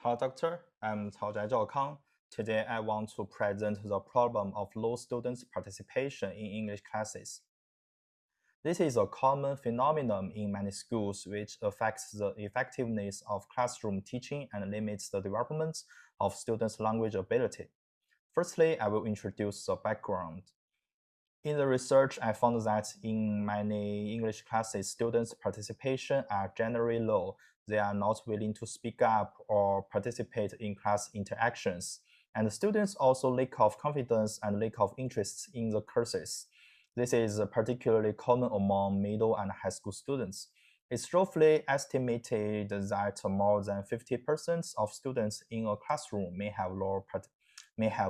Hello, doctor. I'm Cao Kang. Today, I want to present the problem of low students' participation in English classes. This is a common phenomenon in many schools which affects the effectiveness of classroom teaching and limits the development of students' language ability. Firstly, I will introduce the background. In the research, I found that in many English classes, students' participation are generally low. They are not willing to speak up or participate in class interactions. And students also lack of confidence and lack of interest in the courses. This is particularly common among middle and high school students. It's roughly estimated that more than 50% of students in a classroom may have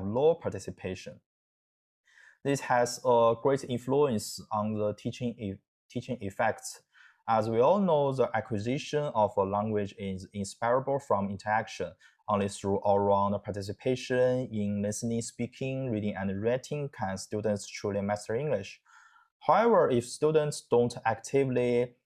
low participation. This has a great influence on the teaching effects. As we all know, the acquisition of a language is inseparable from interaction. Only through all-round participation in listening, speaking, reading, and writing can students truly master English. However, if students don't actively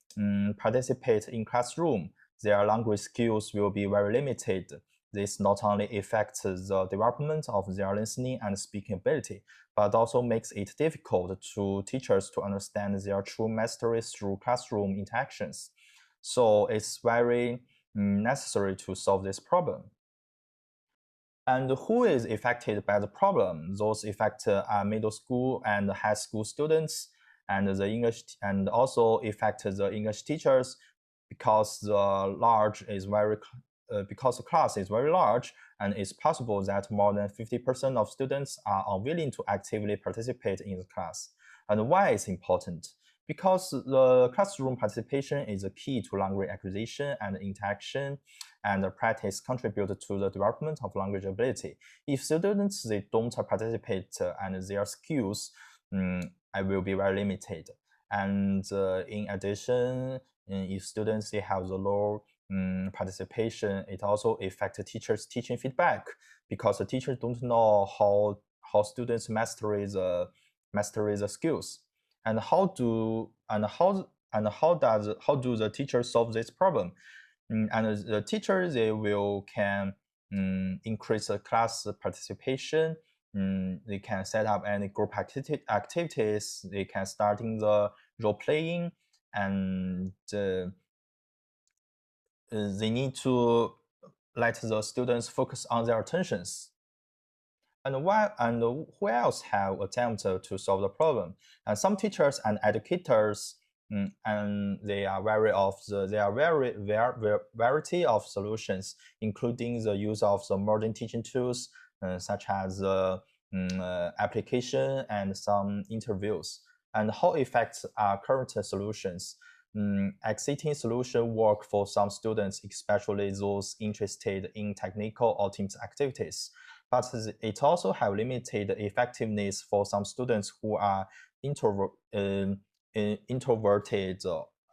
participate in classroom, their language skills will be very limited. This not only affects the development of their listening and speaking ability, but also makes it difficult to teachers to understand their true mastery through classroom interactions. So it's very necessary to solve this problem. And who is affected by the problem? Those affected are middle school and high school students, and the English, and also affect the English teachers because because the class is very large, and it's possible that more than 50% of students are unwilling to actively participate in the class. And why it's important? Because the classroom participation is a key to language acquisition and interaction, and the practice contribute to the development of language ability. If students they don't participate and their skills will be very limited. And in addition, if students they have the low participation, it also affects teachers' teaching feedback because the teachers don't know how students master the skills. And how do the teachers solve this problem? And the teachers they will can increase the class participation. They can set up any group activities. They can start in the role playing, and they need to let the students focus on their attentions. And who else have attempted to solve the problem? And some teachers and educators, and they are variety of solutions, including the use of the modern teaching tools such as application and some interviews. And how effective are current solutions? Existing solutions work for some students, especially those interested in technical or team activities. But it also have limited effectiveness for some students who are introverted,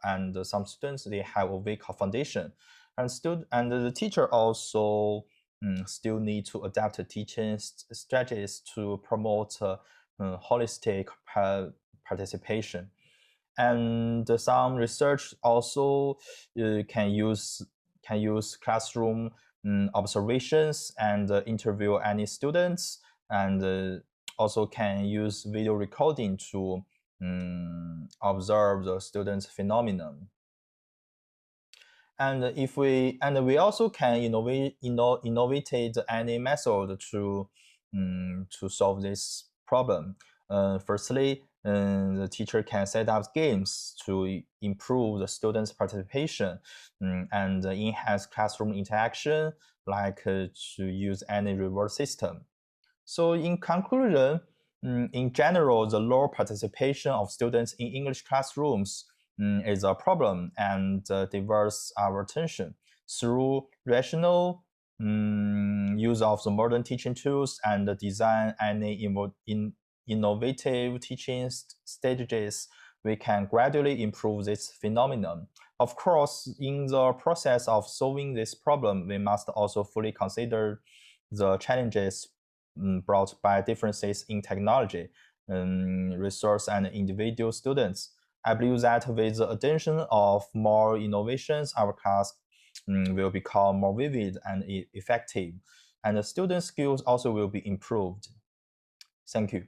and some students they have a weak foundation, and the teacher also still need to adapt teaching strategies to promote holistic participation. And some research also can use classroom observations and interview any students, and also can use video recording to observe the students' phenomenon. And we also can innovate any method to solve this problem. Firstly, the teacher can set up games to improve the students' participation and enhance classroom interaction, like to use any reward system. So in conclusion, in general, the low participation of students in English classrooms is a problem and diverts our attention. Through rational use of the modern teaching tools and design any innovative teaching strategies, we can gradually improve this phenomenon. Of course, in the process of solving this problem, we must also fully consider the challenges brought by differences in technology, resource, and individual students. I believe that with the addition of more innovations, our class will become more vivid and effective, and the student skills also will be improved. Thank you.